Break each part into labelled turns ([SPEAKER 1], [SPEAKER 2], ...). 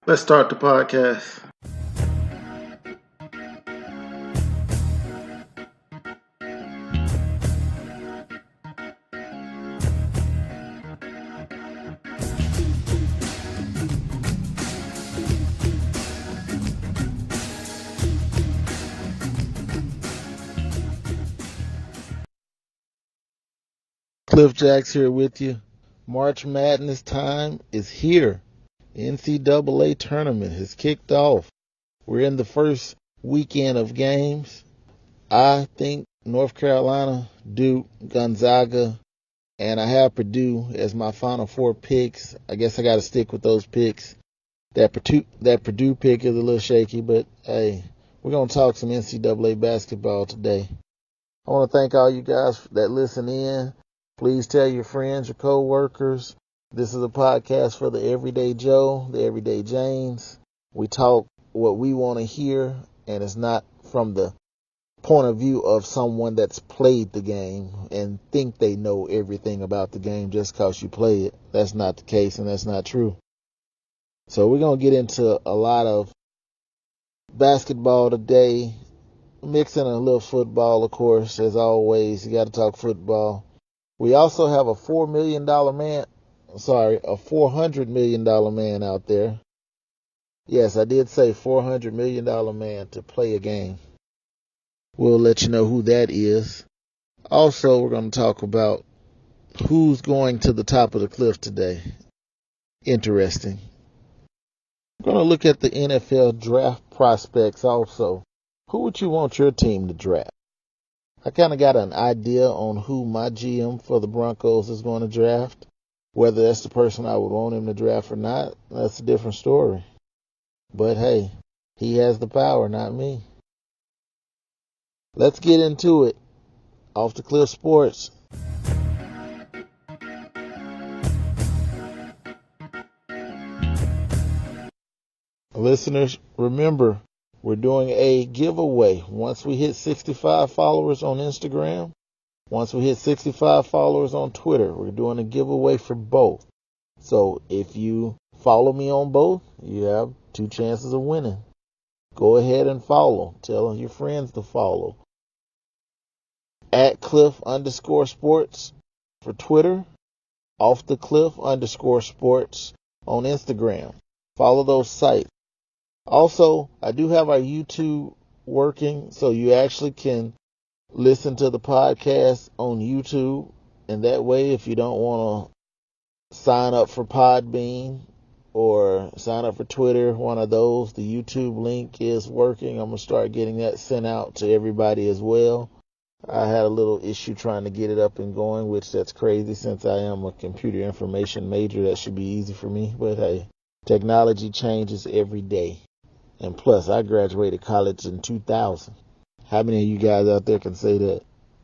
[SPEAKER 1] Let's start the podcast.
[SPEAKER 2] Cliff Jacks here with you. March Madness time is here. The NCAA tournament has kicked off. We're in the first weekend of games. I think North Carolina, Duke, Gonzaga, and I have Purdue as my final four picks. I guess I got to stick with those picks. That Purdue pick is a little shaky, but hey, we're going to talk some NCAA basketball today. I want to thank all you guys that listen in. Please tell your friends, your co-workers. This is a podcast for the Everyday Joe, the Everyday James. We talk what we want to hear, and it's not from the point of view of someone that's played the game and think they know everything about the game just because you play it. That's not the case, and that's not true. So we're going to get into a lot of basketball today, mixing a little football, of course, as always. You got to talk football. We also have a $400 million man out there. Yes, I did say $400 million man to play a game. We'll let you know who that is. Also, we're going to talk about who's going to the top of the cliff today. Interesting. We're going to look at the NFL draft prospects also. Who would you want your team to draft? I kind of got an idea on who my GM for the Broncos is going to draft. Whether that's the person I would want him to draft or not, that's a different story. But hey, he has the power, not me. Let's get into it. Off the Cliff Sports. Listeners, remember, we're doing a giveaway. Once we hit 65 followers on Instagram, once we hit 65 followers on Twitter, we're doing a giveaway for both. So if you follow me on both, you have two chances of winning. Go ahead and follow. Tell your friends to follow. At Cliff_Sports for Twitter. OfftheCliff_Sports on Instagram. Follow those sites. Also, I do have our YouTube working, so you actually can listen to the podcast on YouTube. And that way, if you don't want to sign up for Podbean or sign up for Twitter, one of those, the YouTube link is working. I'm going to start getting that sent out to everybody as well. I had a little issue trying to get it up and going, which that's crazy since I am a computer information major. That should be easy for me. But hey, technology changes every day. And plus, I graduated college in 2000. How many of you guys out there can say that?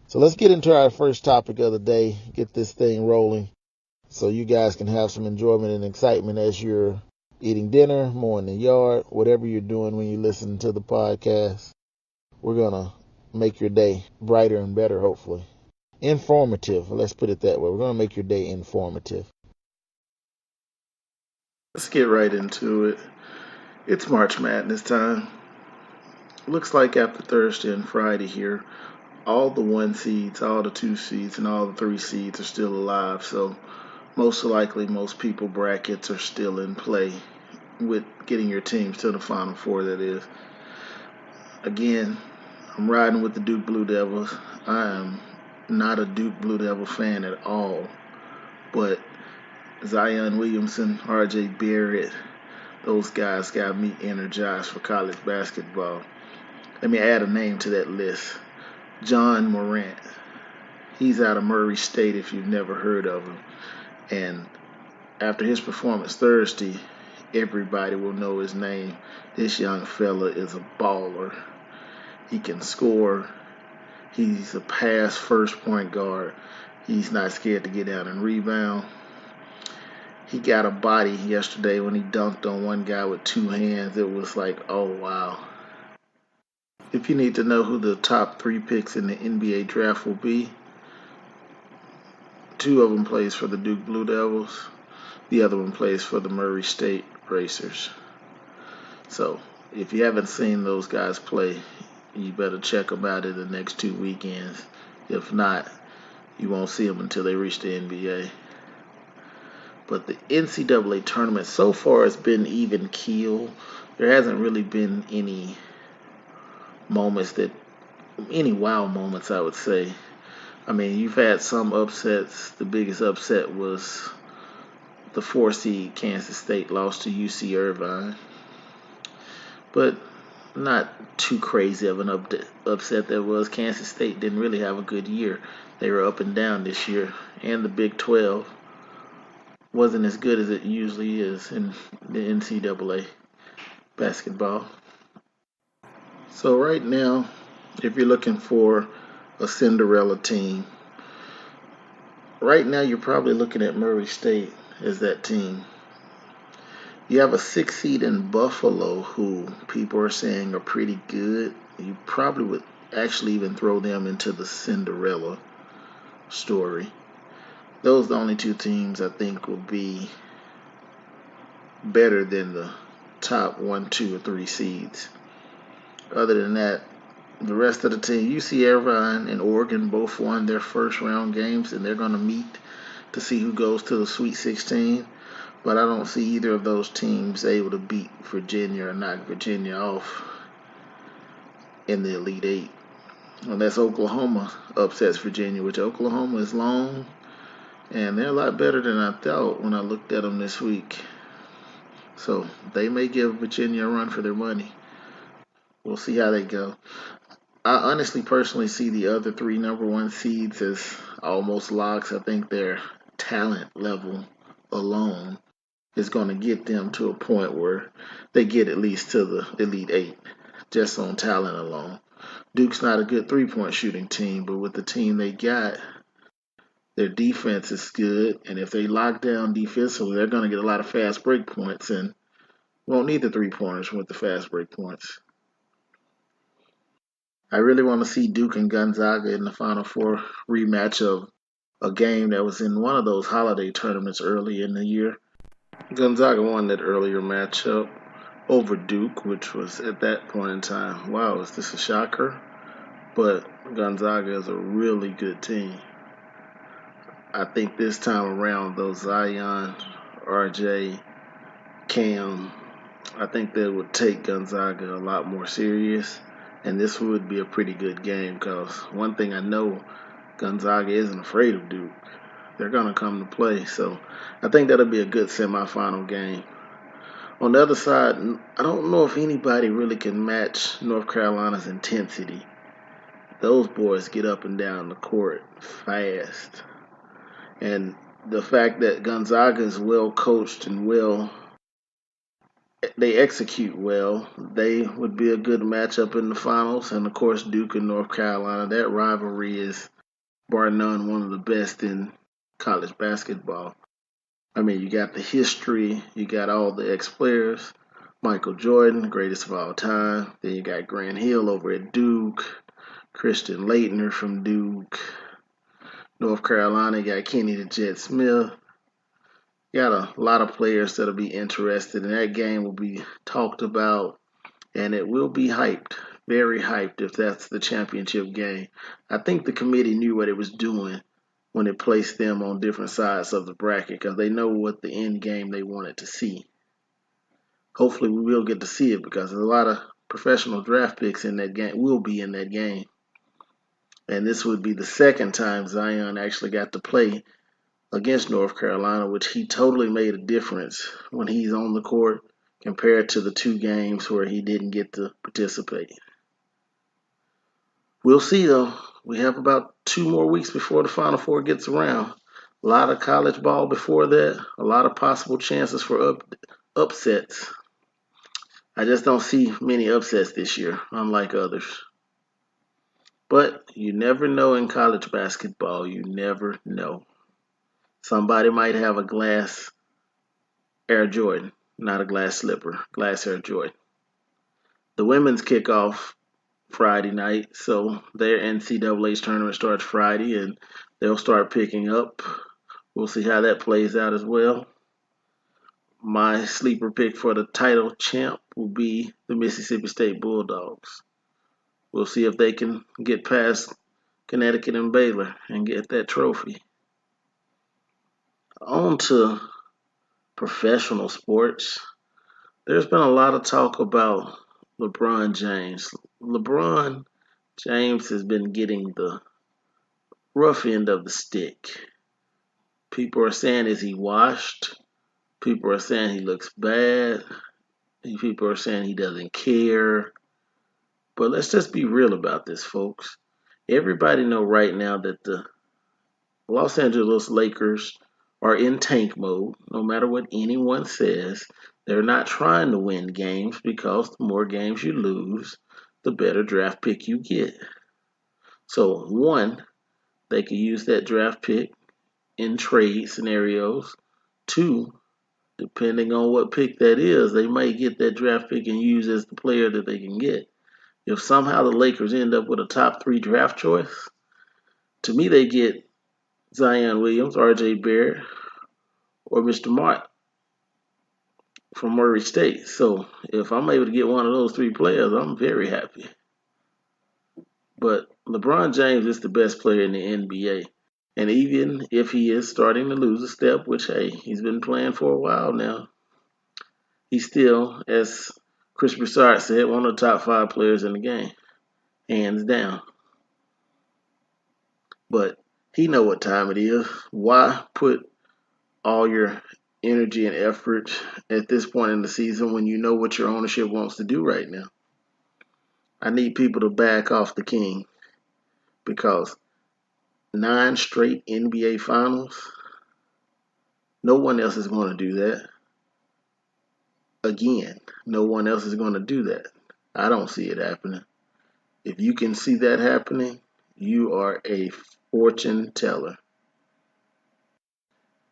[SPEAKER 2] So let's get into our first topic of the day. Get this thing rolling so you guys can have some enjoyment and excitement as you're eating dinner, mowing the yard, whatever you're doing when you listen to the podcast. We're going to make your day brighter and better, hopefully. Informative. Let's put it that way. We're going to make your day informative.
[SPEAKER 1] Let's get right into it. It's March Madness time. Looks like after Thursday and Friday here, all the 1 seeds, all the 2 seeds, and all the 3 seeds are still alive. So most likely, most people brackets are still in play with getting your teams to the Final Four, that is. Again, I'm riding with the Duke Blue Devils. I am not a Duke Blue Devil fan at all. But Zion Williamson, R.J. Barrett, those guys got me energized for college basketball. Let me add a name to that list. John Morant. He's out of Murray State if you've never heard of him. And after his performance Thursday, everybody will know his name. This young fella is a baller. He can score. He's a pass first point guard. He's not scared to get down and rebound. He got a body yesterday when he dunked on one guy with 2 hands. It was like, oh, wow. If you need to know who the top 3 picks in the NBA draft will be, 2 of them plays for the Duke Blue Devils. The other one plays for the Murray State Racers. So if you haven't seen those guys play, you better check them out in the next 2 weekends. If not, you won't see them until they reach the NBA. But the NCAA tournament so far has been even keel. There hasn't really been moments that any wow moments, I would say. I mean, you've had some upsets. The biggest upset was the 4 seed Kansas State lost to UC Irvine, but not too crazy of an upset that was. Kansas State didn't really have a good year. They were up and down this year, and the Big 12 wasn't as good as it usually is in the NCAA basketball. So right now, if you're looking for a Cinderella team, right now you're probably looking at Murray State as that team. You have a 6 seed in Buffalo who people are saying are pretty good. You probably would actually even throw them into the Cinderella story. Those are the only two teams I think will be better than the top 1, 2, or 3 seeds. Other than that, the rest of the team, UC Irvine and Oregon both won their first round games, and they're going to meet to see who goes to the Sweet 16. But I don't see either of those teams able to beat Virginia or knock Virginia off in the Elite Eight. Unless Oklahoma upsets Virginia, which Oklahoma is long, and they're a lot better than I thought when I looked at them this week. So they may give Virginia a run for their money. We'll see how they go. I honestly, personally see the other 3 number 1 seeds as almost locks. I think their talent level alone is going to get them to a point where they get at least to the Elite Eight, just on talent alone. Duke's not a good 3-point shooting team, but with the team they got, their defense is good, and if they lock down defensively, they're going to get a lot of fast break points, and won't need the 3-pointers with the fast break points. I really want to see Duke and Gonzaga in the Final Four rematch of a game that was in one of those holiday tournaments early in the year. Gonzaga won that earlier matchup over Duke, which was at that point in time, wow, is this a shocker? But Gonzaga is a really good team. I think this time around, though, Zion, RJ, Cam, I think they would take Gonzaga a lot more serious. And this would be a pretty good game because one thing I know, Gonzaga isn't afraid of Duke. They're going to come to play. So I think that'll be a good semifinal game. On the other side, I don't know if anybody really can match North Carolina's intensity. Those boys get up and down the court fast. And the fact that Gonzaga is well coached and they execute well, they would be a good matchup in the finals. And of course, Duke and North Carolina, that rivalry is bar none one of the best in college basketball. I mean, you got the history, you got all the ex-players. Michael Jordan, the greatest of all time. Then you got Grant Hill over at Duke, Christian Laettner from Duke. North Carolina, you got Kenny the Jet Smith. Got a lot of players that'll be interested, and that game will be talked about, and it will be hyped, very hyped if that's the championship game. I think the committee knew what it was doing when it placed them on different sides of the bracket because they know what the end game they wanted to see. Hopefully we will get to see it because there's a lot of professional draft picks in that game, will be in that game. And this would be the second time Zion actually got to play against North Carolina, which he totally made a difference when he's on the court compared to the 2 games where he didn't get to participate. We'll see, though. We have about 2 more weeks before the Final Four gets around. A lot of college ball before that, a lot of possible chances for upsets. I just don't see many upsets this year, unlike others. But you never know in college basketball. You never know. Somebody might have a glass Air Jordan, not a glass slipper, glass Air Jordan. The women's kickoff Friday night, so their NCAA's tournament starts Friday, and they'll start picking up. We'll see how that plays out as well. My sleeper pick for the title champ will be the Mississippi State Bulldogs. We'll see if they can get past Connecticut and Baylor and get that trophy. On to professional sports. There's been a lot of talk about LeBron James. LeBron James has been getting the rough end of the stick. People are saying, is he washed? People are saying he looks bad. People are saying he doesn't care. But let's just be real about this, folks. Everybody know right now that the Los Angeles Lakers are in tank mode. No matter what anyone says, they're not trying to win games because the more games you lose, the better draft pick you get. So, one, they could use that draft pick in trade scenarios. Two, depending on what pick that is, they might get that draft pick and use as the player that they can get. If somehow the Lakers end up with a top 3 draft choice, to me they get Zion Williams, R.J. Barrett, or Mr. Martin from Murray State. So if I'm able to get one of those 3 players, I'm very happy. But LeBron James is the best player in the NBA. And even if he is starting to lose a step, which, hey, he's been playing for a while now, he's still, as Chris Broussard said, one of the top 5 players in the game, hands down. But he know what time it is. Why put all your energy and effort at this point in the season when you know what your ownership wants to do right now? I need people to back off the king because 9 straight NBA finals, no one else is going to do that. Again, no one else is going to do that. I don't see it happening. If you can see that happening, you are a fortune teller.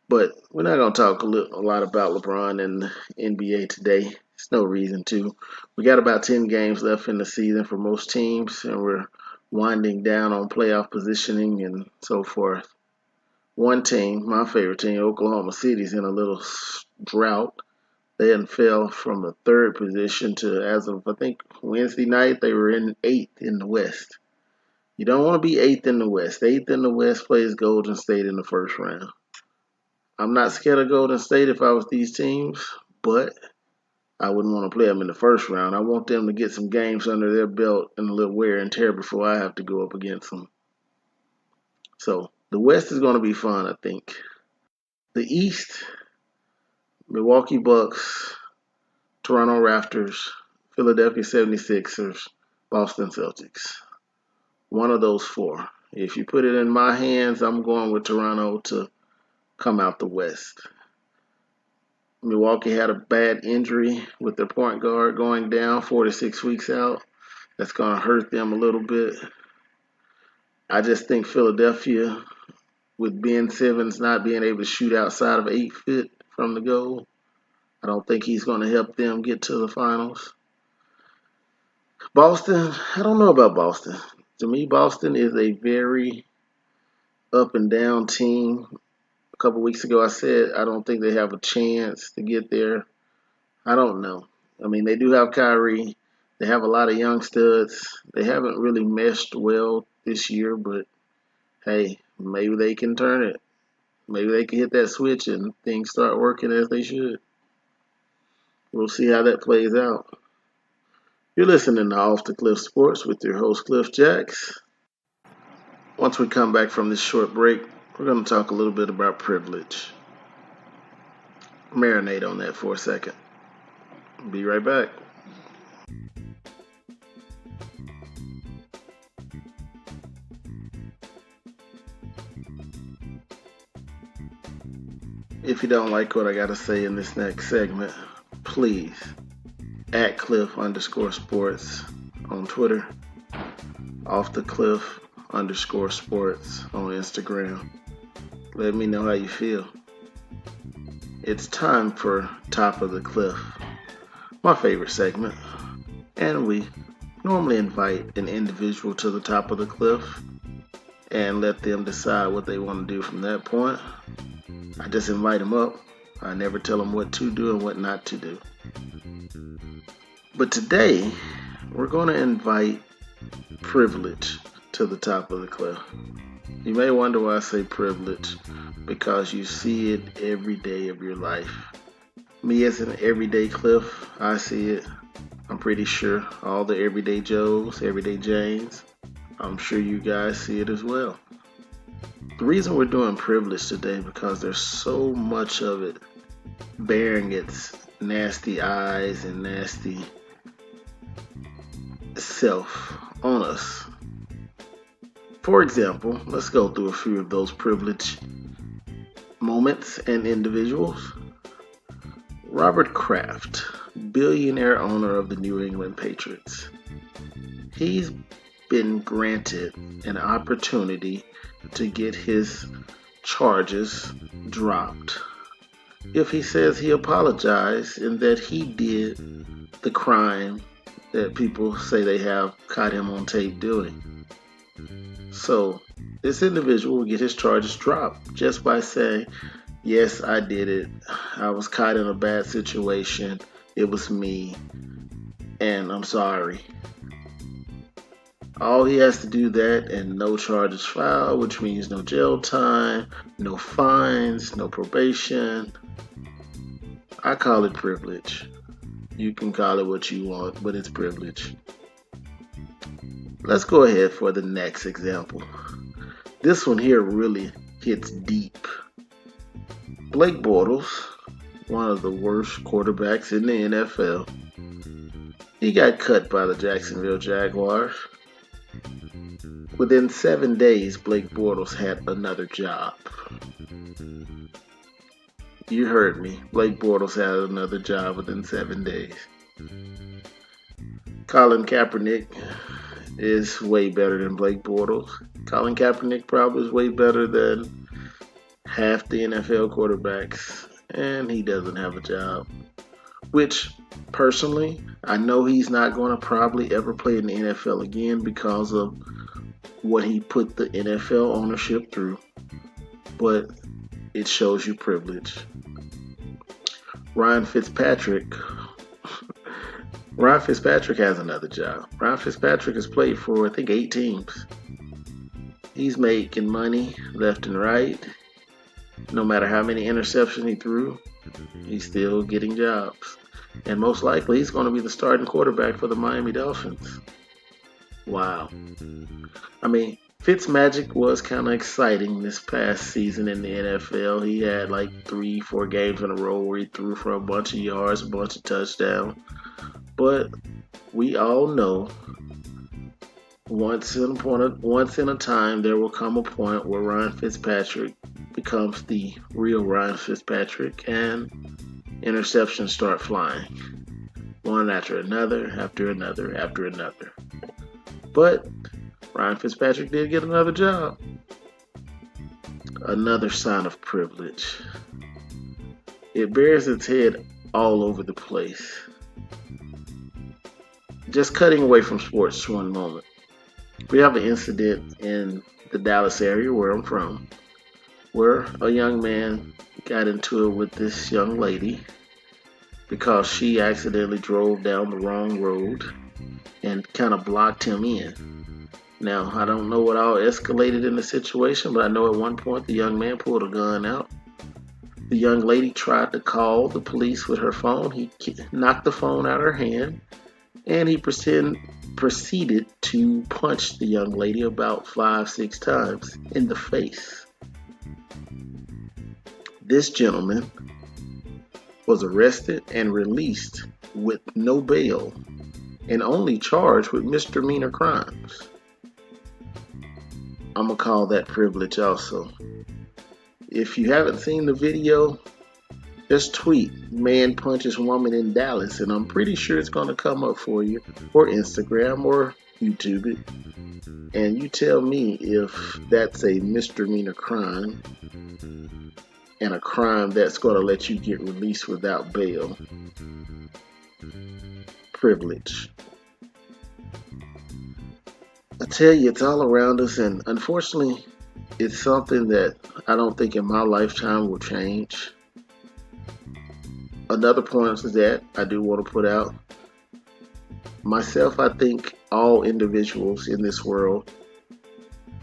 [SPEAKER 1] But we're not going to talk a lot about LeBron and the NBA today. There's no reason to. We got about 10 games left in the season for most teams, and we're winding down on playoff positioning and so forth. One team, my favorite team, Oklahoma City's in a little drought. They had fell from the 3rd position to, as of, I think, Wednesday night, they were in 8th in the West. You don't want to be 8th in the West. 8th in the West plays Golden State in the first round. I'm not scared of Golden State if I was these teams, but I wouldn't want to play them in the first round. I want them to get some games under their belt and a little wear and tear before I have to go up against them. So the West is going to be fun, I think. The East, Milwaukee Bucks, Toronto Raptors, Philadelphia 76ers, Boston Celtics. One of those 4. If you put it in my hands, I'm going with Toronto to come out the West. Milwaukee had a bad injury with their point guard going down 4 to 6 weeks out. That's going to hurt them a little bit. I just think Philadelphia, with Ben Simmons not being able to shoot outside of 8 feet from the goal, I don't think he's going to help them get to the finals. Boston, I don't know about Boston. To me, Boston is a very up and down team. A couple weeks ago, I said I don't think they have a chance to get there. I don't know. I mean, they do have Kyrie. They have a lot of young studs. They haven't really meshed well this year, but hey, maybe they can turn it. Maybe they can hit that switch and things start working as they should. We'll see how that plays out. You're listening to Off the Cliff Sports with your host, Cliff Jacks. Once we come back from this short break, we're going to talk a little bit about privilege. Marinate on that for a second. Be right back. If you don't like what I got to say in this next segment, please at Cliff_Sports on Twitter, OfftheCliff_Sports on Instagram. Let me know how you feel. It's time for Top of the Cliff, my favorite segment, and we normally invite an individual to the top of the cliff and let them decide what they want to do from that point. I just invite them up. I never tell them what to do and what not to do. But today, we're going to invite privilege to the top of the cliff. You may wonder why I say privilege, because you see it every day of your life. Me as an everyday Cliff, I see it. I'm pretty sure all the everyday Joes, everyday Janes, I'm sure you guys see it as well. The reason we're doing privilege today because there's so much of it bearing its nasty eyes and nasty self on us. For example, let's go through a few of those privilege moments and individuals. Robert Kraft, billionaire owner of the New England Patriots. He's been granted an opportunity to get his charges dropped if he says he apologized and that he did the crime that people say they have caught him on tape doing. So this individual will get his charges dropped just by saying, yes, I did it. I was caught in a bad situation. It was me. And I'm sorry. All he has to do that and no charges filed, which means no jail time, no fines, no probation. I call it privilege. You can call it what you want, but it's privilege. Let's go ahead for the next example. This one here really hits deep. Blake Bortles, one of the worst quarterbacks in the NFL, he got cut by the Jacksonville Jaguars. Within 7 days, Blake Bortles had another job. You heard me. Blake Bortles had another job within 7 days. Colin Kaepernick is way better than Blake Bortles. Colin Kaepernick probably is way better than half the NFL quarterbacks, and he doesn't have a job. Which, personally, I know he's not going to probably ever play in the NFL again because of what he put the NFL ownership through. But it shows you privilege. Ryan Fitzpatrick has another job. Ryan Fitzpatrick has played for, I think, 8 teams. He's making money left and right. No matter how many interceptions he threw, he's still getting jobs. And most likely, he's going to be the starting quarterback for the Miami Dolphins. Wow. I mean, Fitzmagic was kind of exciting this past season in the NFL. He had like 3-4 games in a row where he threw for a bunch of yards, a bunch of touchdowns. But we all know once in a time there will come a point where Ryan Fitzpatrick becomes the real Ryan Fitzpatrick and interceptions start flying. One after another, after another, after another. But Ryan Fitzpatrick did get another job. Another sign of privilege. It bears its head all over the place. Just cutting away from sports for one moment. We have an incident in the Dallas area where I'm from, where a young man got into it with this young lady because she accidentally drove down the wrong road and kind of blocked him in. Now, I don't know what all escalated in the situation, but I know at one point the young man pulled a gun out. The young lady tried to call the police with her phone. He knocked the phone out of her hand, and he proceeded to punch the young lady about 5-6 times in the face. This gentleman was arrested and released with no bail and only charged with misdemeanor crimes. I'm going to call that privilege also. If you haven't seen the video, just tweet "man punches woman in Dallas" and I'm pretty sure it's going to come up for you, or Instagram or YouTube it. And you tell me if that's a misdemeanor crime and a crime that's going to let you get released without bail. Privilege. I tell you, it's all around us, and unfortunately, it's something that I don't think in my lifetime will change. Another point is that I do want to put out, Myself, I think all individuals in this world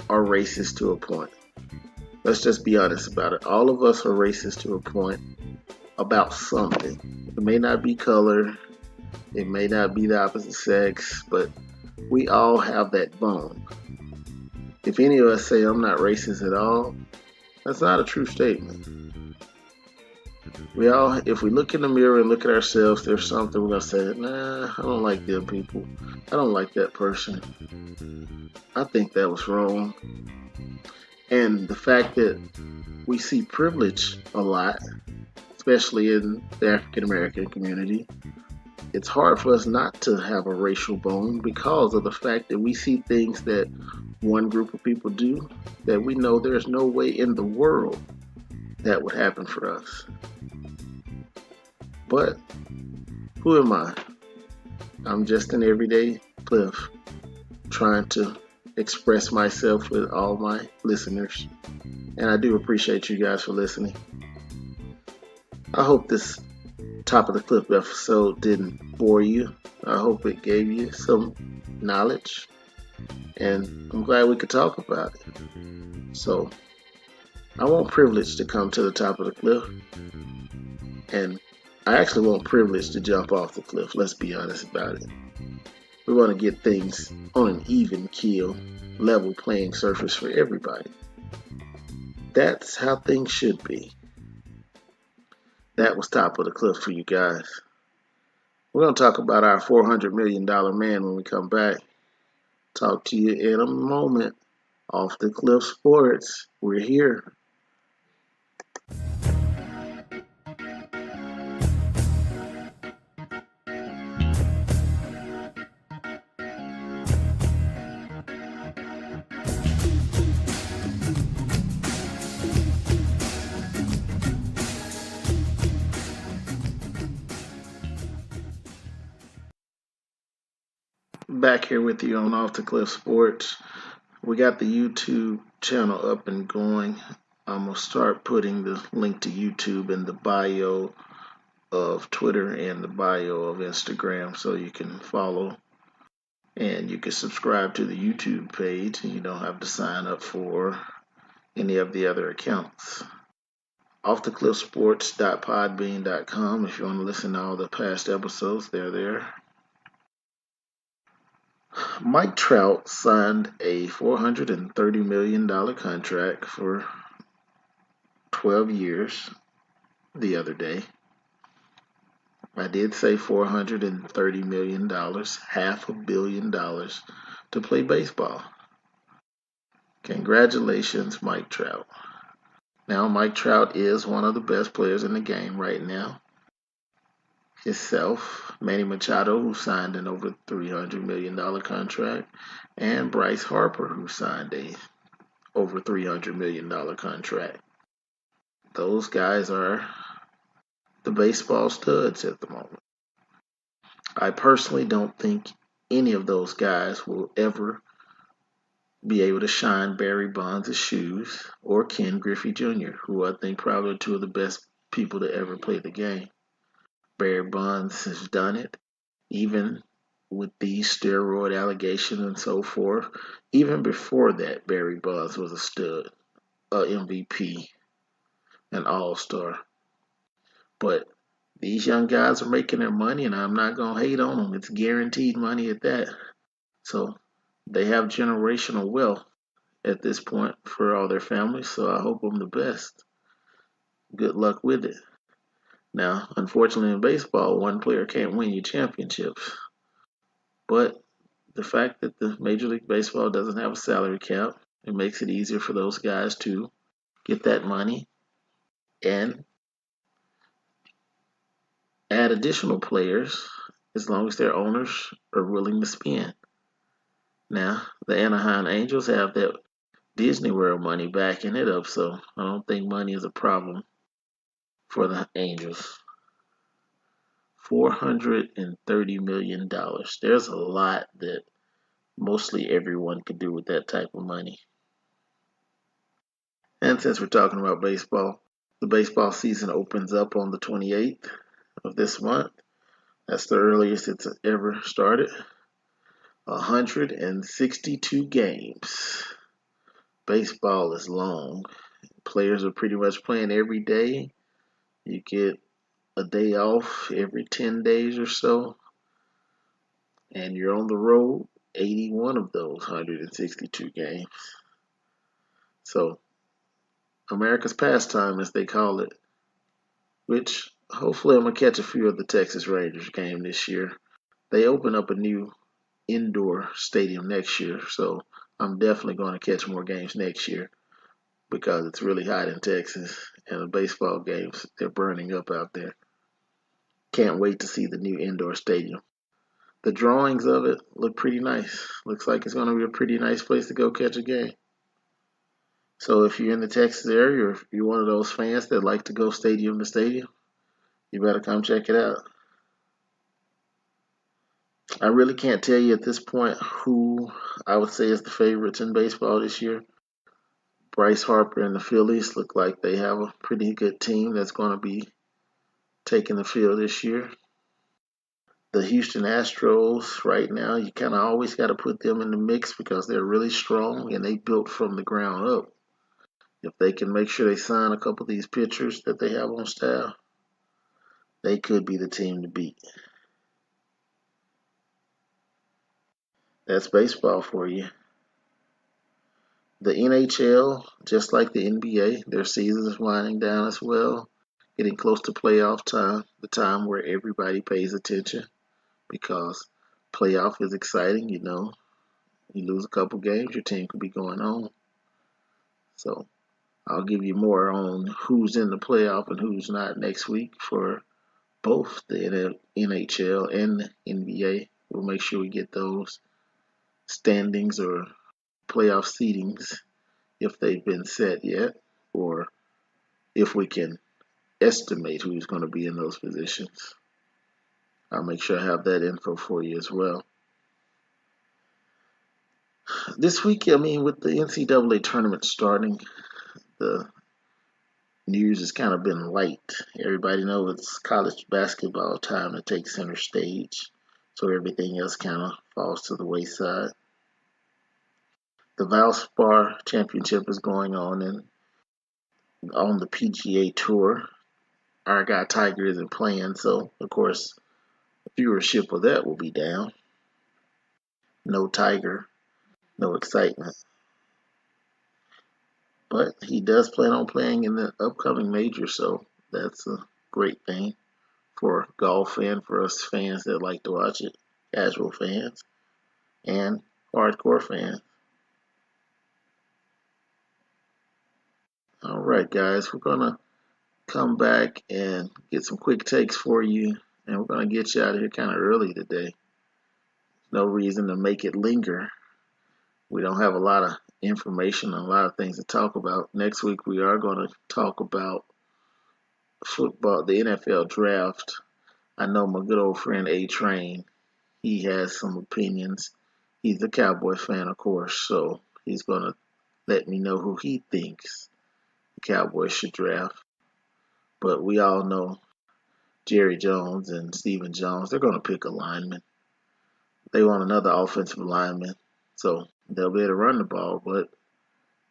[SPEAKER 1] are racist to a point. Let's just be honest about it. All of us are racist to a point about something. It may not be color, it may not be the opposite sex, but we all have that bone. If any of us say I'm not racist at all, that's not a true statement. We all, if we look in the mirror and look at ourselves, there's something we're gonna say, nah, I don't like them people. I don't like that person. I think that was wrong. And the fact that we see privilege a lot, especially in the African American community, it's hard for us not to have a racial bone because of the fact that we see things that one group of people do that we know there's no way in the world that would happen for us. But who am I? I'm just an everyday Cliff trying to express myself with all my listeners. And I do appreciate you guys for listening. I hope this Top of the Cliff episode didn't bore you. I hope it gave you some knowledge. And I'm glad we could talk about it. So, I want privilege to come to the top of the cliff. And I actually want privilege to jump off the cliff. Let's be honest about it. We want to get things on an even keel, level playing surface for everybody. That's how things should be. That was Top of the Cliff for you guys. We're going to talk about our $400 million man when we come back. Talk to you in a moment. Off the Cliff Sports. We're here. Back here with you on Off the Cliff-Sports. We got the YouTube channel up and going. I'm going to start putting the link to YouTube in the bio of Twitter and the bio of Instagram so you can follow and you can subscribe to the YouTube page and you don't have to sign up for any of the other accounts. OfftheCliff-Sports.podbean.com if you want to listen to all the past episodes, they're there. Mike Trout signed a $430 million contract for 12 years the other day. I did say $430 million, $500 million to play baseball. Congratulations, Mike Trout. Now, Mike Trout is one of the best players in the game right now. Himself, Manny Machado, who signed an over $300 million contract, and Bryce Harper, who signed a over $300 million contract. Those guys are the baseball studs at the moment. I personally don't think any of those guys will ever be able to shine Barry Bonds' shoes or Ken Griffey Jr., who I think probably are two of the best people to ever play the game. Barry Bonds has done it, even with these steroid allegations and so forth. Even before that, Barry Bonds was a stud, a MVP, an all-star. But these young guys are making their money, and I'm not going to hate on them. It's guaranteed money at that. So they have generational wealth at this point for all their families, so I hope them the best. Good luck with it. Now, unfortunately in baseball, one player can't win you championships. But the fact that the Major League Baseball doesn't have a salary cap, it makes it easier for those guys to get that money and add additional players as long as their owners are willing to spend. Now, the Anaheim Angels have that Disney World money backing it up, so I don't think money is a problem for the Angels. $430 million. There's a lot that mostly everyone could do with that type of money. And since we're talking about baseball, the baseball season opens up on the 28th of this month That's the earliest it's ever started. 162 games. Baseball is long. Players are pretty much playing every day. You get a day off every 10 days or so, and you're on the road 81 of those 162 games. So, America's pastime, as they call it, which hopefully I'm going to catch a few of the Texas Rangers game this year. They open up a new indoor stadium next year, so I'm definitely going to catch more games next year because it's really hot in Texas and the baseball games, they're burning up out there. Can't wait to see the new indoor stadium. The drawings of it look pretty nice. Looks like it's going to be a pretty nice place to go catch a game. So if you're in the Texas area or if you're one of those fans that like to go stadium to stadium, you better come check it out. I really can't tell you at this point who I would say is the favorites in baseball this year. Bryce Harper and the Phillies look like they have a pretty good team that's going to be taking the field this year. The Houston Astros, right now, you kind of always got to put them in the mix because they're really strong and they built from the ground up. If they can make sure they sign a couple of these pitchers that they have on staff, they could be the team to beat. That's baseball for you. The NHL, just like the NBA, their season is winding down as well, getting close to playoff time, the time where everybody pays attention because playoff is exciting, you know. You lose a couple games, your team could be going on. So I'll give you more on who's in the playoff and who's not next week for both the NHL and the NBA. We'll make sure we get those standings or playoff seedings if they've been set yet, or if we can estimate who's going to be in those positions. I'll make sure I have that info for you as well. This week, I mean, with the NCAA tournament starting, the news has kind of been light. Everybody knows it's college basketball time to take center stage, so everything else kind of falls to the wayside. The Valspar Championship is going on on the PGA Tour. Our guy Tiger isn't playing, so of course viewership of that will be down. No Tiger, no excitement. But he does plan on playing in the upcoming major, so that's a great thing for golf and for us fans that like to watch it, casual fans and hardcore fans. All right, guys, we're going to come back and get some quick takes for you, and we're going to get you out of here kind of early today. No reason to make it linger. We don't have a lot of information and a lot of things to talk about. Next week, we are going to talk about football, the NFL draft. I know my good old friend A-Train, he has some opinions. He's a Cowboy fan, of course, so he's going to let me know who he thinks the Cowboys should draft. But we all know Jerry Jones and Stephen Jones, they're going to pick a lineman. They want another offensive lineman, so they'll be able to run the ball, but at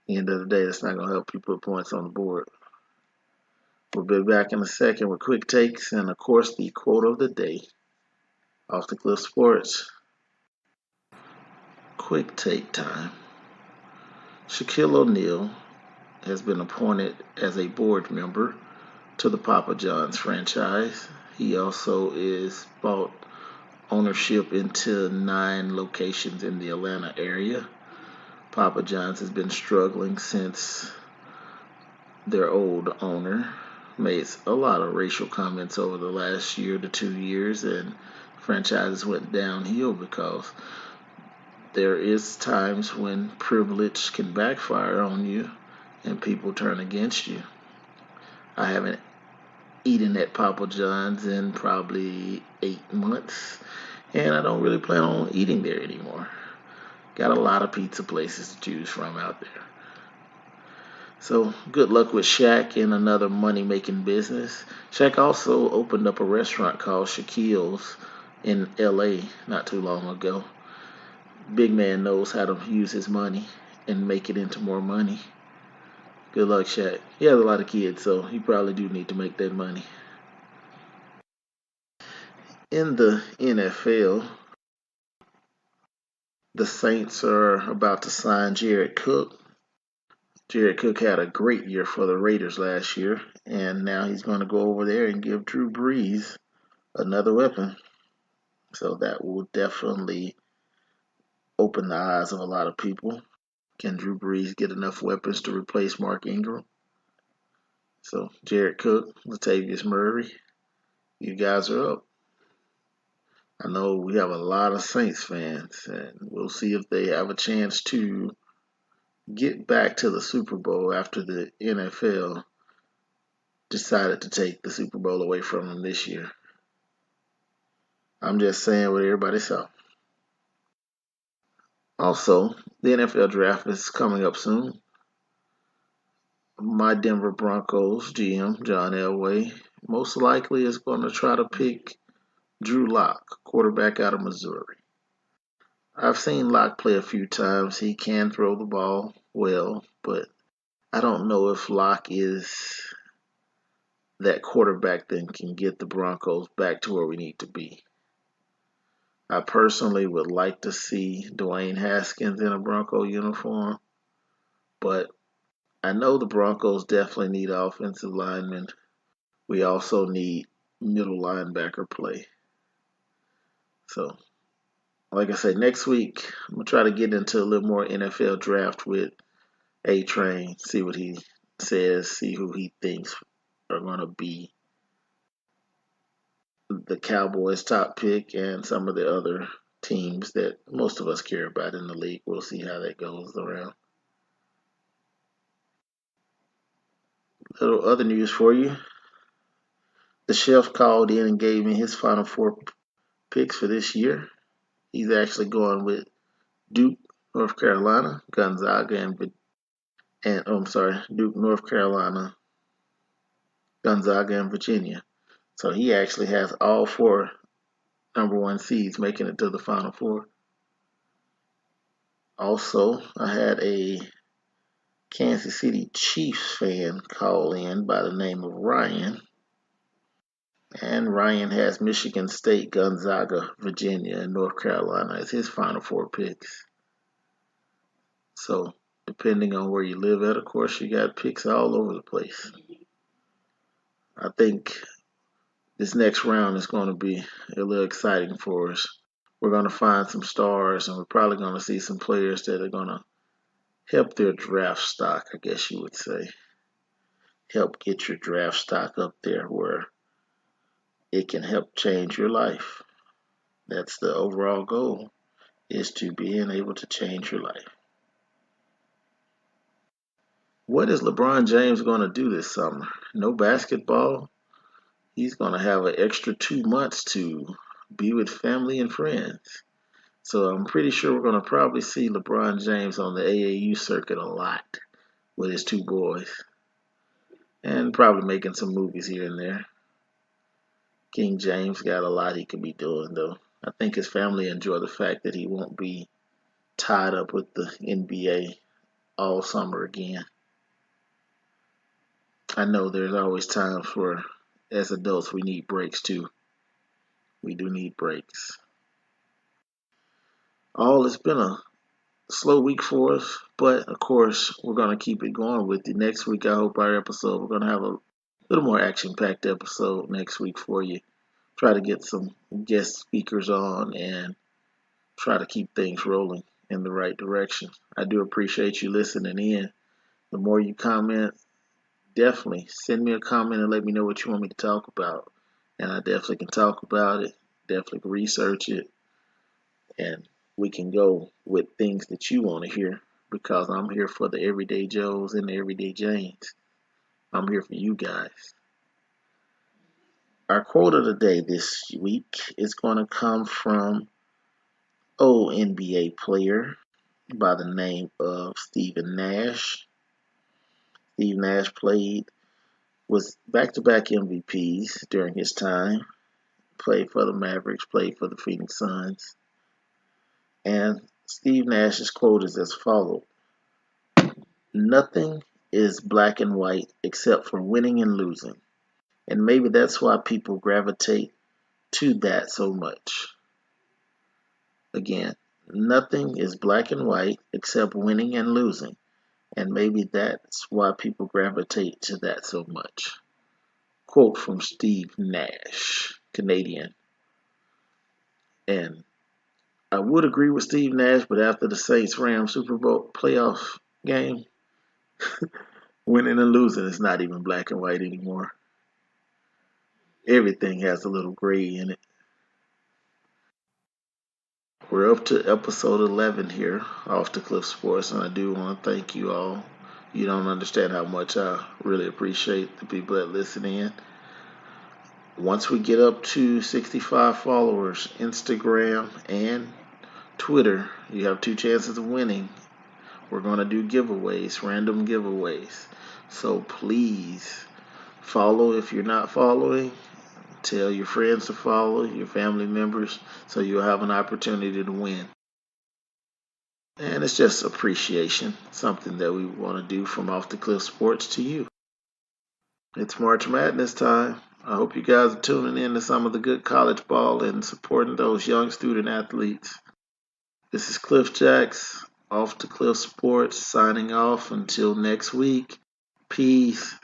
[SPEAKER 1] the end of the day, that's not going to help you put points on the board. We'll be back in a second with quick takes and, of course, the quote of the day. Off the Cliff Sports. Quick take time. Shaquille O'Neal has been appointed as a board member to the Papa John's franchise. He also is bought ownership into 9 locations in the Atlanta area. Papa John's has been struggling since their old owner made a lot of racial comments over the last year to 2 years, and franchises went downhill because there is times when privilege can backfire on you and people turn against you. I haven't eaten at Papa John's in probably 8 months, and I don't really plan on eating there anymore. Got a lot of pizza places to choose from out there. So good luck with Shaq in another money-making business. Shaq also opened up a restaurant called Shaquille's in LA not too long ago. Big man knows how to use his money and make it into more money. Good luck, Shaq. He has a lot of kids, so he probably do need to make that money. In the NFL, the Saints are about to sign Jared Cook. Jared Cook had a great year for the Raiders last year, and now he's going to go over there and give Drew Brees another weapon. So that will definitely open the eyes of a lot of people. Can Drew Brees get enough weapons to replace Mark Ingram? So Jared Cook, Latavius Murray, you guys are up. I know we have a lot of Saints fans, and we'll see if they have a chance to get back to the Super Bowl after the NFL decided to take the Super Bowl away from them this year. I'm just saying what everybody saw. Also, the NFL draft is coming up soon. My Denver Broncos GM, John Elway, most likely is going to try to pick Drew Lock, quarterback out of Missouri. I've seen Lock play a few times. He can throw the ball well, but I don't know if Lock is that quarterback that can get the Broncos back to where we need to be. I personally would like to see Dwayne Haskins in a Bronco uniform, but I know the Broncos definitely need offensive linemen. We also need middle linebacker play. So, like I said, next week I'm gonna try to get into a little more NFL draft with A-Train, see what he says, see who he thinks are gonna be the Cowboys' top pick and some of the other teams that most of us care about in the league. We'll see how that goes around. Little other news for you. The chef called in and gave me his final four picks for this year. He's actually going with Duke, North Carolina, Gonzaga, Duke, North Carolina, Gonzaga, and Virginia. So he actually has all four number one seeds making it to the Final Four. Also, I had a Kansas City Chiefs fan call in by the name of Ryan. And Ryan has Michigan State, Gonzaga, Virginia, and North Carolina as his Final Four picks. So, depending on where you live at, of course, you got picks all over the place. I think this next round is going to be a little exciting for us. We're going to find some stars, and we're probably going to see some players that are going to help their draft stock, I guess you would say. Help get your draft stock up there where it can help change your life. That's the overall goal, is to being able to change your life. What is LeBron James going to do this summer? No basketball. He's going to have an extra 2 months to be with family and friends. So I'm pretty sure we're going to probably see LeBron James on the AAU circuit a lot with his two boys. And probably making some movies here and there. King James got a lot he could be doing, though. I think his family enjoy the fact that he won't be tied up with the NBA all summer again. I know there's always times for, as adults, we need breaks too. We do need breaks. It's been a slow week for us, but of course, we're going to keep it going with you. Next week, I hope our episode, we're going to have a little more action-packed episode next week for you. Try to get some guest speakers on and try to keep things rolling in the right direction. I do appreciate you listening in. The more you comment, definitely send me a comment and let me know what you want me to talk about. And I definitely can talk about it, definitely can research it, and we can go with things that you want to hear because I'm here for the everyday Joes and the everyday Janes. I'm here for you guys. Our quote of the day this week is going to come from old NBA player by the name of Stephen Nash. Steve Nash was back-to-back MVPs during his time, played for the Mavericks, played for the Phoenix Suns. And Steve Nash's quote is as follows: "Nothing is black and white except for winning and losing." And maybe that's why people gravitate to that so much. Again, nothing is black and white except winning and losing. And maybe that's why people gravitate to that so much. Quote from Steve Nash, Canadian. And I would agree with Steve Nash, but after the Saints-Rams Super Bowl playoff game, winning and losing is not even black and white anymore. Everything has a little gray in it. We're up to episode 11 here, Off the Cliff Sports, and I do want to thank you all. You don't understand how much I really appreciate the people that listen in. Once we get up to 65 followers, Instagram and Twitter, you have 2 chances of winning. We're going to do giveaways, random giveaways. So please follow if you're not following. Tell your friends to follow, your family members, so you'll have an opportunity to win. And it's just appreciation, something that we want to do from Off the Cliff Sports to you. It's March Madness time. I hope you guys are tuning in to some of the good college ball and supporting those young student athletes. This is Cliff Jacks, Off the Cliff Sports, signing off until next week. Peace.